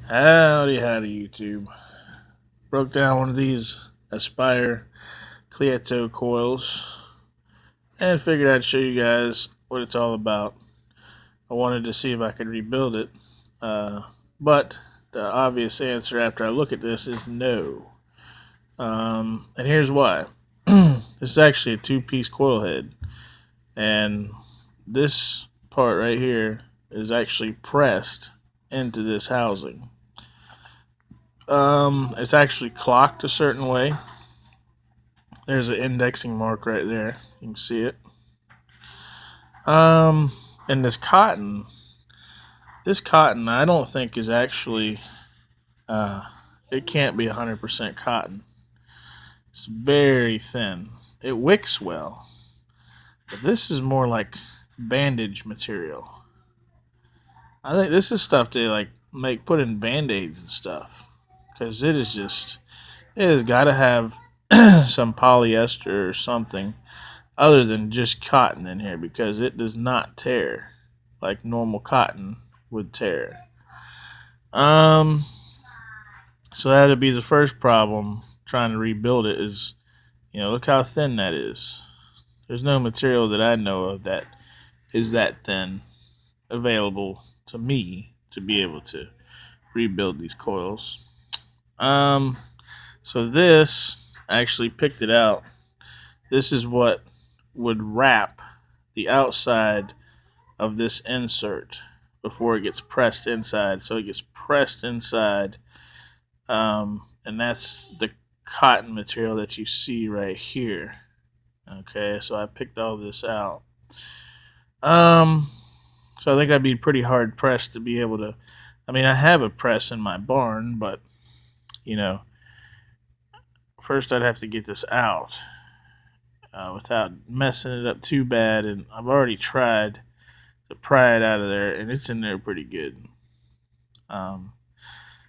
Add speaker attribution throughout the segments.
Speaker 1: Howdy, howdy, YouTube. Broke down one of these Aspire Cleito coils and figured I'd show you guys what it's all about. I wanted to see if I could rebuild it, but the obvious answer after I look at this is no. And here's why. This is actually a two-piece coil head, and this part right here is actually pressed into this housing. It's actually clocked a certain way. There's an indexing mark right there. You can see it. Um, and this cotton, I don't think is actually. It can't be 100% cotton. It's very thin. It wicks well, but this is more like bandage material. I think this is stuff they like put in band-aids and stuff, because it has got to have some polyester or something other than just cotton in here, because it does not tear like normal cotton would tear. Um, so that'd be the first problem trying to rebuild it is, look how thin that is. There's no material that I know of that is that thin available to me to be able to rebuild these coils. Um, so this, I actually picked it out. This is what would wrap the outside of this insert before it gets pressed inside. So it gets pressed inside, and that's the cotton material that you see right here. Okay, so I picked all this out. So I think I'd be pretty hard pressed to be able to. I mean, I have a press in my barn, but you know, first I'd have to get this out without messing it up too bad. And I've already tried to pry it out of there, and it's in there pretty good. Um,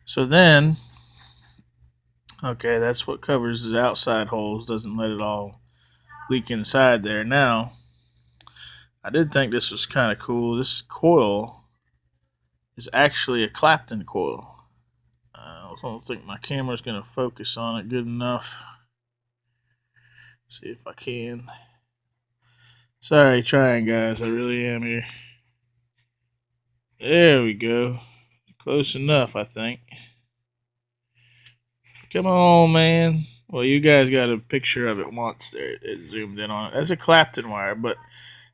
Speaker 1: so then, okay, that's what covers the outside holes, doesn't let it all leak inside there. Now, I did think this was kind of cool. This coil is actually a Clapton coil. I don't think my camera's going to focus on it good enough. See if I can. Sorry, trying, guys. I really am here. There we go. Close enough, I think. Come on, man. Well, you guys got a picture of it once there. It zoomed in on it. That's a Clapton wire, but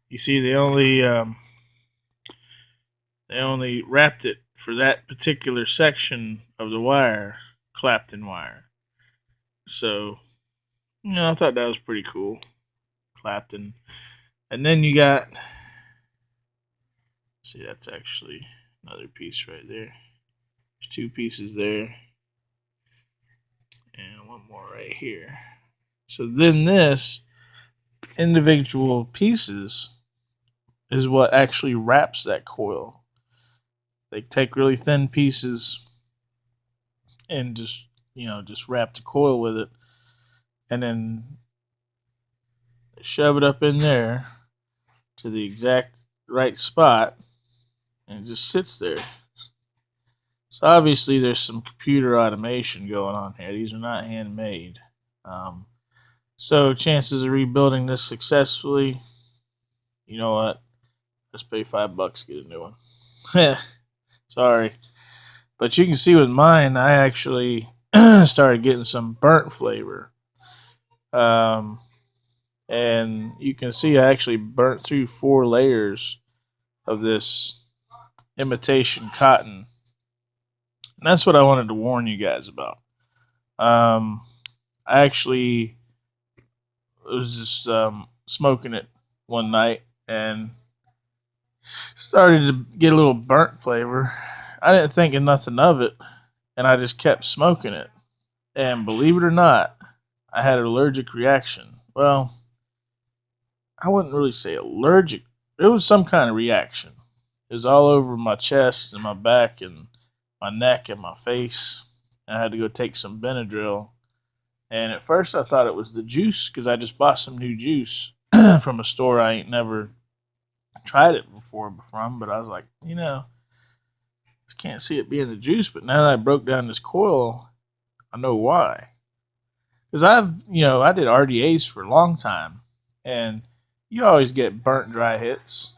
Speaker 1: you see they only wrapped it for that particular section of the wire, Clapton wire. So, I thought that was pretty cool. Clapton. And then you got, see, that's actually another piece right there. There's two pieces there. And one more right here. So then this individual pieces is what actually wraps that coil. They take really thin pieces and just wrap the coil with it, and then shove it up in there to the exact right spot, and it just sits there. So obviously there's some computer automation going on here. These are not handmade. So chances of rebuilding this successfully, you know what? Let's pay $5, get a new one. Sorry. But you can see with mine, I actually started getting some burnt flavor. And you can see I actually burnt through 4 layers of this imitation cotton. And that's what I wanted to warn you guys about. I actually was just smoking it one night and started to get a little burnt flavor. I didn't think of nothing of it, and I just kept smoking it. And believe it or not, I had an allergic reaction. Well, I wouldn't really say allergic. It was some kind of reaction. It was all over my chest and my back and my neck and my face. I had to go take some Benadryl. And at first I thought it was the juice, because I just bought some new juice from a store I ain't never tried it before from. But I was like, Just can't see it being the juice, but now that I broke down this coil, I know why. Because I did RDAs for a long time, and you always get burnt dry hits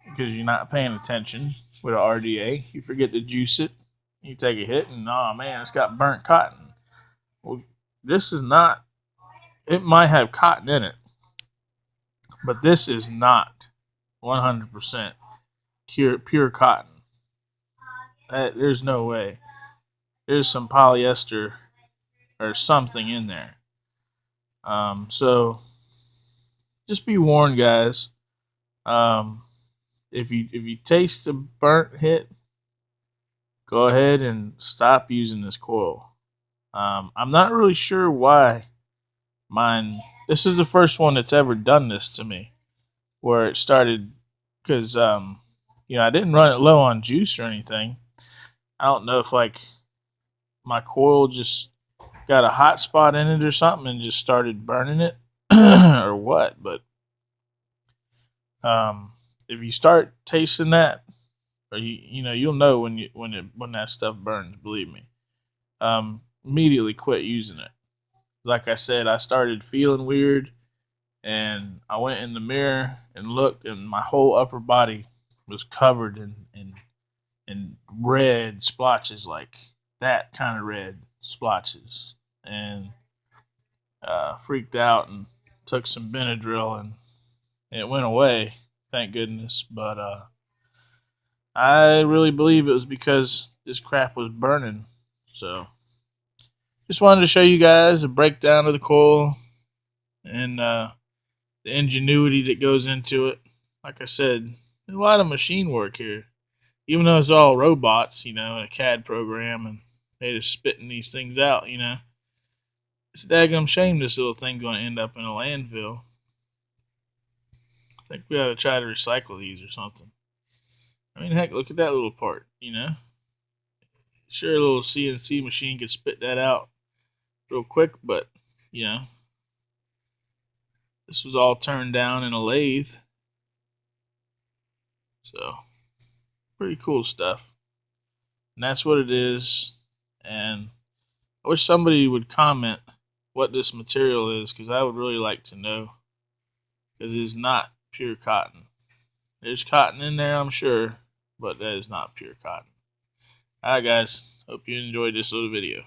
Speaker 1: because you're not paying attention with an RDA. You forget to juice it. You take a hit, and oh man, it's got burnt cotton. Well, this is not. It might have cotton in it, but this is not 100% pure cotton. There's no way. There's some polyester or something in there. So just be warned, guys. Um, if you taste a burnt hit, go ahead and stop using this coil. I'm not really sure why mine. This is the first one that's ever done this to me, where it started because I didn't run it low on juice or anything. I don't know if like my coil just got a hot spot in it or something and just started burning it or what, but if you start tasting that, or you'll know when that stuff burns. Believe me. Immediately quit using it. Like I said, I started feeling weird, and I went in the mirror and looked, and my whole upper body was covered in red splotches, like that kind of red splotches, and freaked out and took some Benadryl, and it went away. Thank goodness. But I really believe it was because this crap was burning. So just wanted to show you guys a breakdown of the coil and the ingenuity that goes into it. Like I said, there's a lot of machine work here. Even though it's all robots, in a CAD program, and they just spitting these things out, It's a daggum shame this little thing going to end up in a landfill. I think we ought to try to recycle these or something. I mean, heck, look at that little part, Sure, a little CNC machine could spit that out real quick, but, this was all turned down in a lathe. So, pretty cool stuff. And that's what it is. And I wish somebody would comment what this material is, because I would really like to know. Because it is not pure cotton. There's cotton in there, I'm sure, but that is not pure cotton. Alright guys, hope you enjoyed this little video.